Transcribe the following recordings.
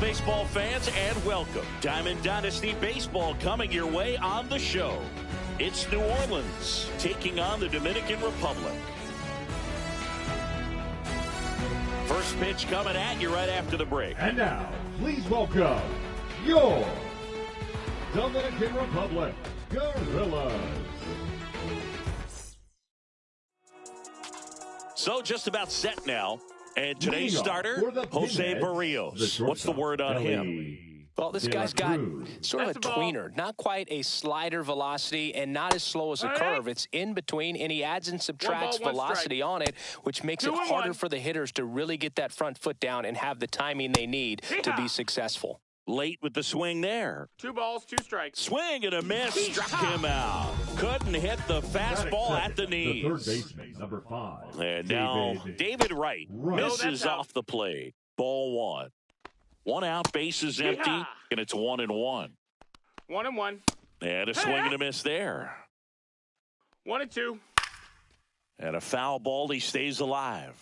baseball fans, and welcome. Diamond Dynasty Baseball coming your way on the show. It's New Orleans taking on the Dominican Republic. First pitch coming at you right after the break. And now, please welcome your Dominican Republic Gorillas. So just about set now. And today's starter, Jose Barrios. What's the word on him? Well, this guy's got sort of a tweener, not quite a slider velocity and not as slow as a curve. It's in between, and he adds and subtracts velocity on it, which makes it harder for the hitters to really get that front foot down and have the timing they need to be successful. Late with the swing there. 2 balls, 2 strikes. Swing and a miss. Struck him out. Couldn't hit the fastball at the knees. The third baseman, number 5. And now David Wright misses off the plate. Ball 1. 1 out, bases empty, and it's 1-1. 1-1. And a swing and a miss there. 1-2. And a foul ball. He stays alive.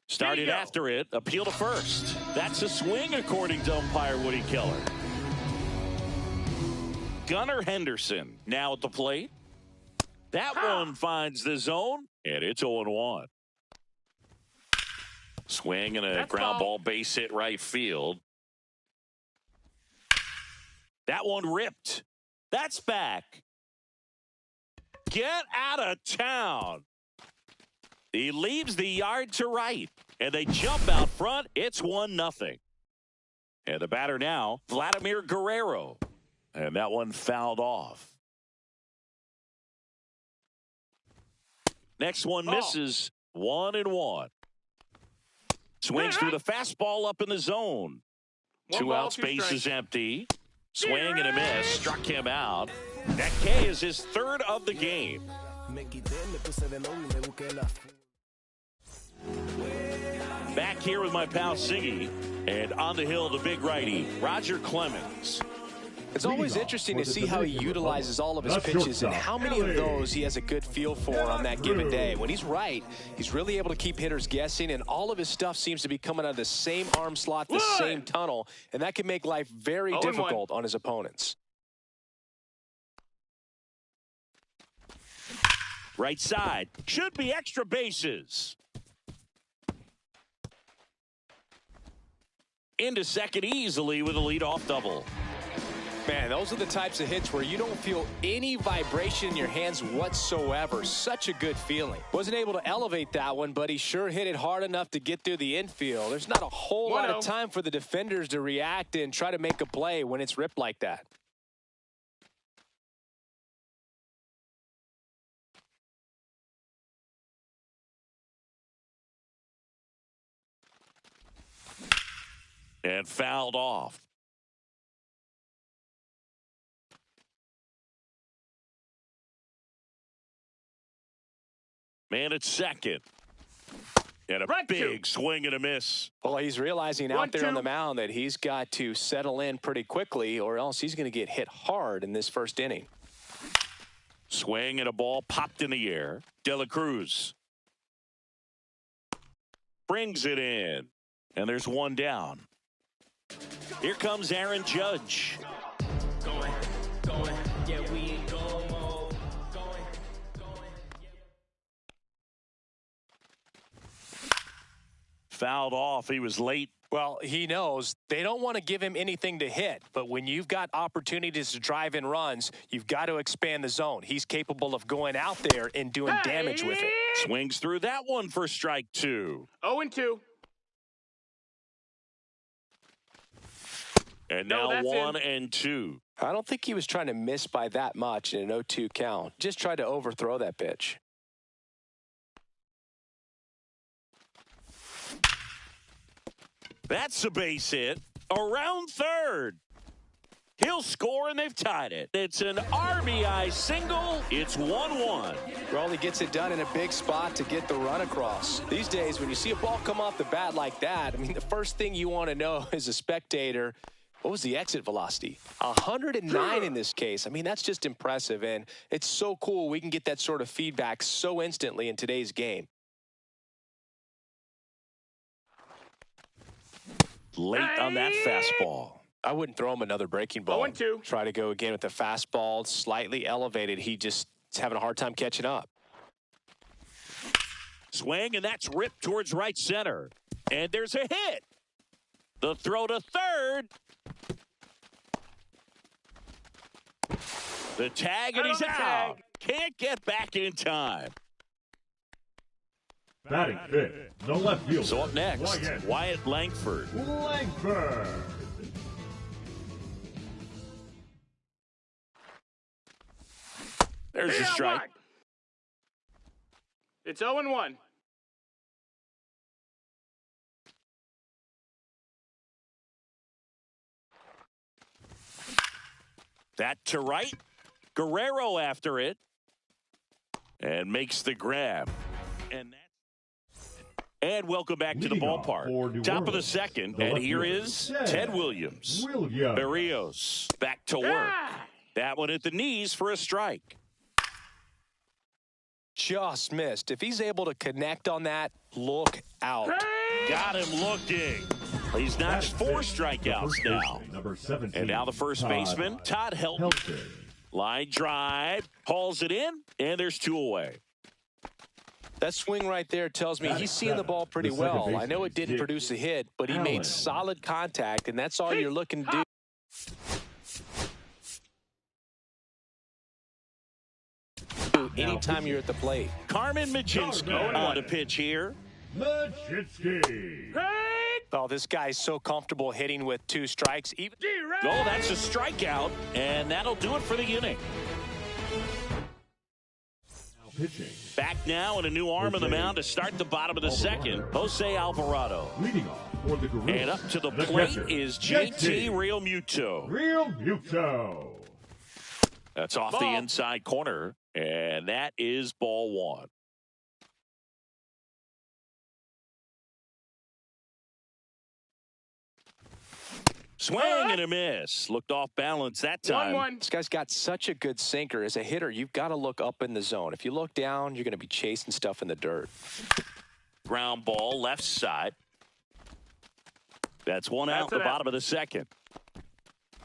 Started after it, appeal to first. That's a swing, according to umpire Woody Keller. Gunnar Henderson now at the plate. That one finds the zone, and it's 0-1. Swing and a ground ball, base hit right field. That one ripped. That's back. Get out of town. He leaves the yard to right, and they jump out front. It's 1-0. And the batter now, Vladimir Guerrero. And that one fouled off. Next one misses. 1-1. Swings through the fastball up in the zone. 2 outs, bases empty. Swing and a miss. Struck him out. That K is his 3rd of the game. Back here with my pal Siggy, and on the hill, the big righty, Roger Clemens. It's always interesting to see how he utilizes all of his pitches and how many of those he has a good feel for on that given day. When he's right, he's really able to keep hitters guessing, and all of his stuff seems to be coming out of the same arm slot, the same tunnel, and that can make life very difficult on his opponents. Right side, should be extra bases. Into second easily with a leadoff double. Man, those are the types of hits where you don't feel any vibration in your hands whatsoever. Such a good feeling. Wasn't able to elevate that one, but he sure hit it hard enough to get through the infield. There's not a whole lot of time for the defenders to react and try to make a play when it's ripped like that. And fouled off. Man at second. And a big swing and a miss. Well, he's realizing out there on the mound that he's got to settle in pretty quickly, or else he's going to get hit hard in this first inning. Swing and a ball popped in the air. De La Cruz brings it in. And there's one down. Here comes Aaron Judge. Fouled off. He was late. Well, he knows they don't want to give him anything to hit, but when you've got opportunities to drive in runs, you've got to expand the zone. He's capable of going out there and doing damage with it. Swings through that one for strike 2. 0-2. And now 1-2. I don't think he was trying to miss by that much in an 0-2 count. Just tried to overthrow that pitch. That's a base hit. Around third. He'll score, and they've tied it. It's an RBI single. It's 1-1. Well, he gets it done in a big spot to get the run across. These days, when you see a ball come off the bat like that, I mean, the first thing you want to know as a spectator, What was the exit velocity? 109 in this case. I mean, that's just impressive, and it's so cool we can get that sort of feedback so instantly in today's game. Late on that fastball. I wouldn't throw him another breaking ball. 0-2. Try to go again with the fastball, slightly elevated. He just is having a hard time catching up. Swing, and that's ripped towards right center. And there's a hit. The throw to third. The tag, and he's out. Can't get back in time. Batting fifth, the left fielder. So up next, Wyatt Langford. Langford. There's a strike. It's 0-1. That to right. Guerrero after it. And makes the grab. And welcome back to the ballpark. Top of the second. And here is Ted Williams. Berrios back to work. That one at the knees for a strike. Just missed. If he's able to connect on that, look out. Got him looking. He's notched 4 strikeouts now. And now the first baseman, Todd Helton. Line drive, hauls it in, and there's 2 away. That swing right there tells me he's seeing the ball pretty well. I know it didn't produce a hit, but he made solid contact, and that's all you're looking to do. Anytime you're at the plate. Carmen Mlodzinski on the pitch here. Mlodzinski. Oh, this guy's so comfortable hitting with 2 strikes. Oh, that's a strikeout, and that'll do it for the inning. Pitching. Back now and a new arm on the mound to start the bottom of the second. Jose Alvarado. Leading off for the Guerrillas. And up to the plate is JT Realmuto. Realmuto. That's off the inside corner, and that is ball 1. Swing and a miss. Looked off balance that time. 1-1. This guy's got such a good sinker. As a hitter, you've got to look up in the zone. If you look down, you're going to be chasing stuff in the dirt. Ground ball left side. That's 1 out the bottom of the second.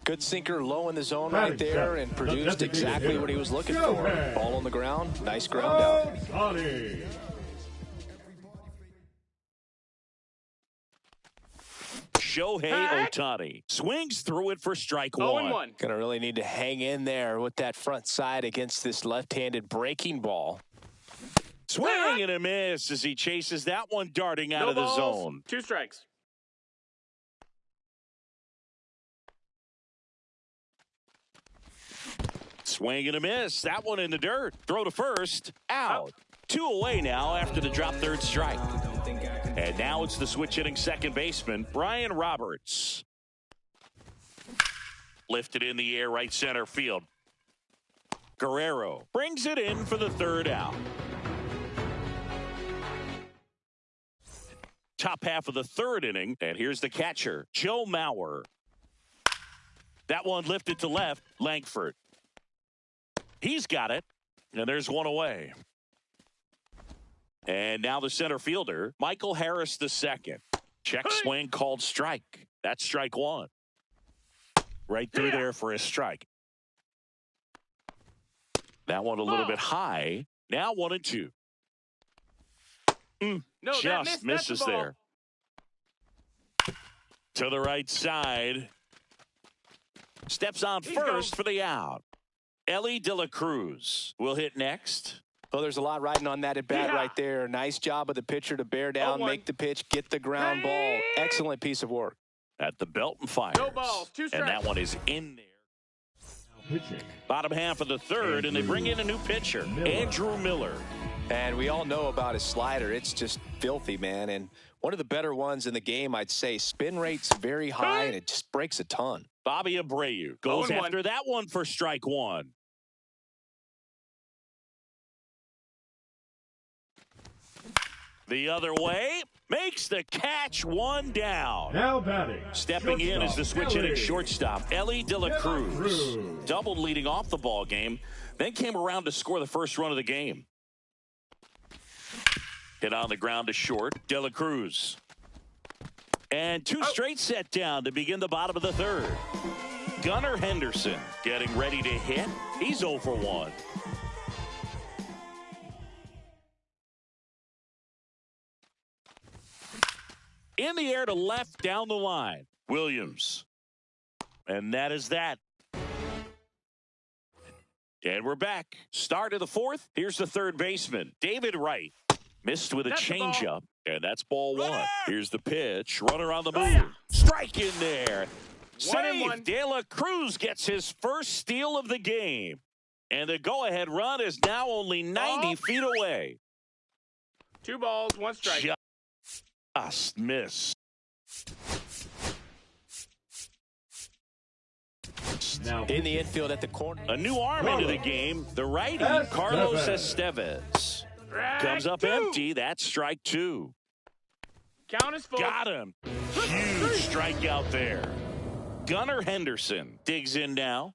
Good sinker low in the zone right there and produced exactly what he was looking for. Ball on the ground. Nice ground out. Shohei Ohtani swings through it for strike 1. 0-1. Gonna really need to hang in there with that front side against this left-handed breaking ball. Swing and a miss as he chases that one darting out of the zone. 2 strikes. Swing and a miss. That one in the dirt. Throw to first. Out. 2 away now after the drop third strike. And now it's the switch hitting second baseman, Brian Roberts. Lifted in the air right center field. Guerrero brings it in for the 3rd out. Top half of the 3rd inning, and here's the catcher, Joe Mauer. That one lifted to left, Langford. He's got it, and there's 1 away. And now the center fielder, Michael Harris II. Check swing called strike. That's strike 1. Right through there for a strike. That one a little bit high. Now 1-2. No, just misses there. To the right side. Steps on first for the out. Ellie De La Cruz will hit next. Well, there's a lot riding on that at bat right there. Nice job of the pitcher to bear down, make the pitch, get the ground ball. Excellent piece of work. At the belt and fires. No balls, 2 strikes. And that one is in there. Bottom half of the 3rd, and they bring in a new pitcher, Andrew Miller. And we all know about his slider. It's just filthy, man. And one of the better ones in the game, I'd say. Spin rate's very high, and it just breaks a ton. Bobby Abreu goes after that one for strike 1. The other way. Makes the catch, one down. Now batting. Stepping in is the switch hitting Ellie. shortstop, Ellie De La Cruz. Cruz. Doubled leading off the ball game, then came around to score the first run of the game. Hit on the ground to short, De La Cruz. And two straight set down to begin the bottom of the third. Gunnar Henderson getting ready to hit. He's 0 for 1. In the air to left down the line. Williams. And that is that. And we're back. Start of the fourth. Here's the third baseman, David Wright. Missed with a changeup. And that's ball one. Here's the pitch. Runner on the move. Strike in there. Save. De La Cruz gets his first steal of the game. And the go-ahead run is now only 90 feet away. 2 balls, 1 strike. Just miss. Now In the infield at the corner. A new arm into the game. The righty, Carlos Estevez. Comes up empty. That's strike 2. Count is full. Got him. Huge strikeout there. Gunnar Henderson digs in now.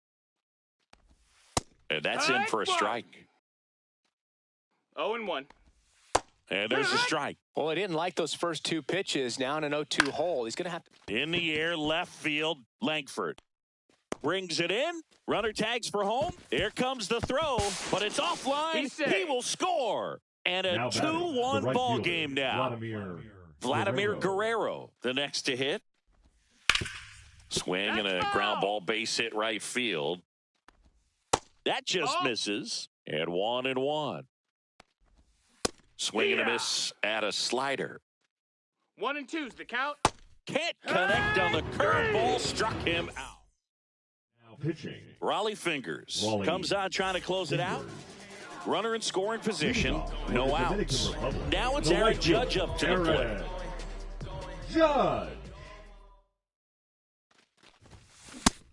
And that's in for a strike. 0-1. And there's a strike. Well, he didn't like those first 2 pitches. Now in an 0-2 hole. He's going to have to. In the air, left field, Langford. Brings it in. Runner tags for home. Here comes the throw, but it's offline. He will score. And a 2-1 ball game now. Vladimir Guerrero, the next to hit. Swing and a ground ball base hit right field. That just misses. And 1-1. Swing and a miss at a slider. 1-2's the count. Can't connect on the curveball. Struck him out. Now pitching. Raleigh Fingers comes on trying to close it out. Runner in scoring position. No outs. Now it's Aaron Judge up to the plate. Judge.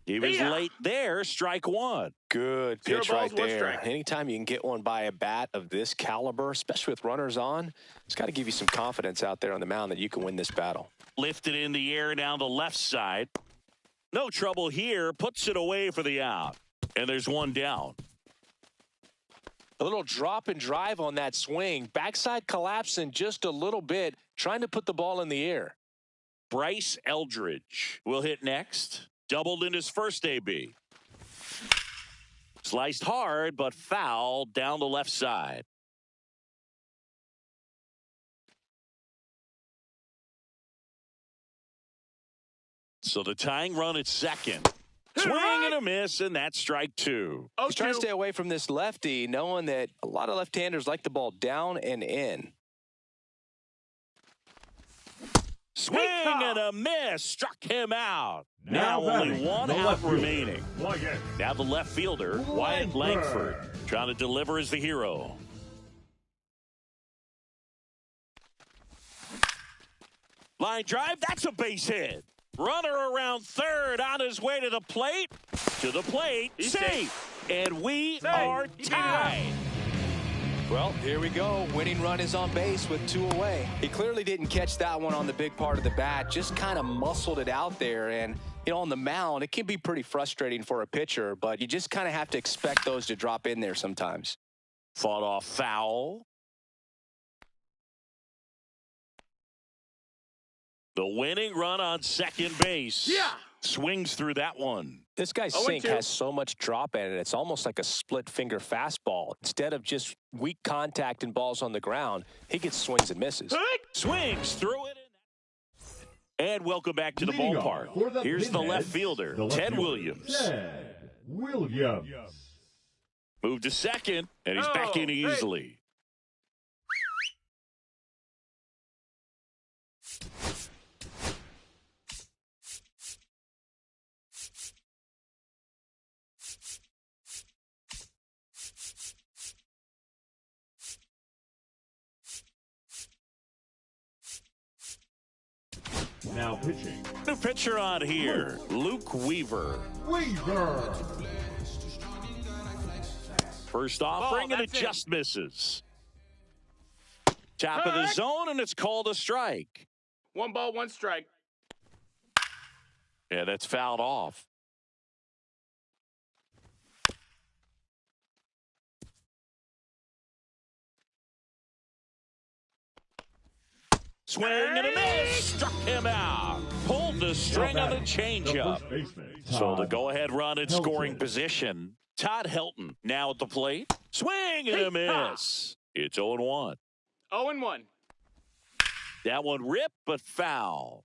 He was late there. Strike 1. Good 0 pitch balls, right 1 there. strike. Anytime you can get one by a bat of this caliber, especially with runners on, it's got to give you some confidence out there on the mound that you can win this battle. Lifted in the air down the left side. No trouble here. Puts it away for the out. And there's one down. A little drop and drive on that swing. Backside collapsing just a little bit, trying to put the ball in the air. Bryce Eldridge will hit next. Doubled in his first AB. Sliced hard, but foul down the left side. So the tying run at second. Swing and a miss, and that's strike 2. He's trying to stay away from this lefty, knowing that a lot of left-handers like the ball down and in. Swing and a miss. Struck him out. Now only one out remaining. Now the left fielder, Wyatt Langford, trying to deliver as the hero. Line drive, that's a base hit. Runner around third on his way to the plate. He's safe. And we are tied. Well, here we go. Winning run is on base with 2 away. He clearly didn't catch that one on the big part of the bat. Just kind of muscled it out there. And, you know, on the mound, it can be pretty frustrating for a pitcher, but you just kind of have to expect those to drop in there sometimes. Fought off foul. The winning run on second base. Swings through that one. This guy's sink has so much drop in it. It's almost like a split finger fastball. Instead of just weak contact and balls on the ground, he gets swings and misses. Swings through it. And welcome back to the ballpark. Here's the left fielder, Ted Williams. Ted Williams. Moved to second, and he's back in easily. Now pitching. New pitcher on here, Luke Weaver. First offering, and it just misses. Top of the zone, and it's called a strike. 1 ball, 1 strike. Yeah, that's fouled off. Swing and a miss. Struck him out. Pulled the string on the changeup. So the go-ahead run in scoring position. Todd Helton now at the plate. Swing and a miss. It's 0-1. 0-1. That one ripped, but foul.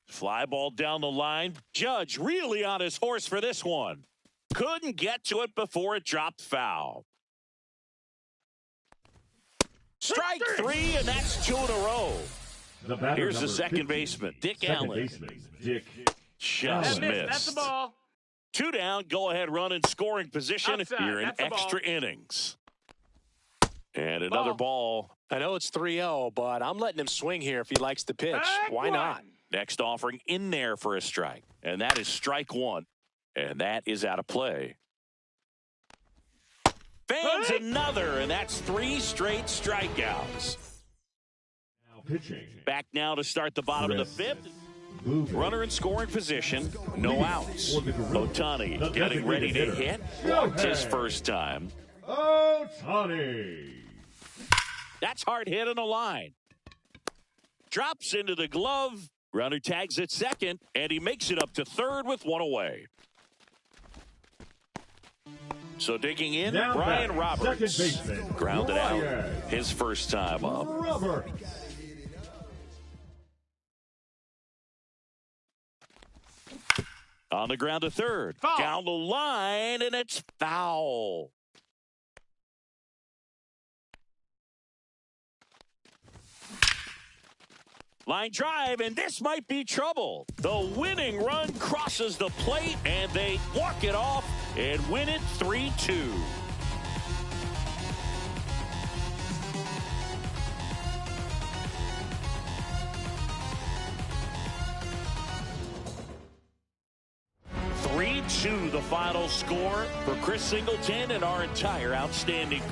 Fly ball down the line. Judge really on his horse for this one. Couldn't get to it before it dropped foul. Strike 3, and that's 2 in a row. Here's the second baseman, Dick Allen. Just missed. That's the ball. 2 down, go-ahead run in scoring position Outside. here in That's a extra ball. innings. And another ball. I know it's 3-0, but I'm letting him swing here if he likes to pitch. Why not? Next offering in there for a strike. And that is strike 1. And that is out of play. Fans another, and that's 3 straight strikeouts. Now pitching. Back now to start the bottom of the 5th. Runner in scoring position, no outs. Ohtani getting ready to hit. Walked his first time. Ohtani. That's hard hit on the line. Drops into the glove. Runner tags at second, and he makes it up to third with 1 away. So digging in, Now Brian back, Roberts. second baseman, Grounded out Brian. his first time up. Roberts. On the ground to third. Foul. Down the line, and it's foul. Line drive, and this might be trouble. The winning run crosses the plate, and they walk it off and win it 3-2. The final score for Chris Singleton and our entire outstanding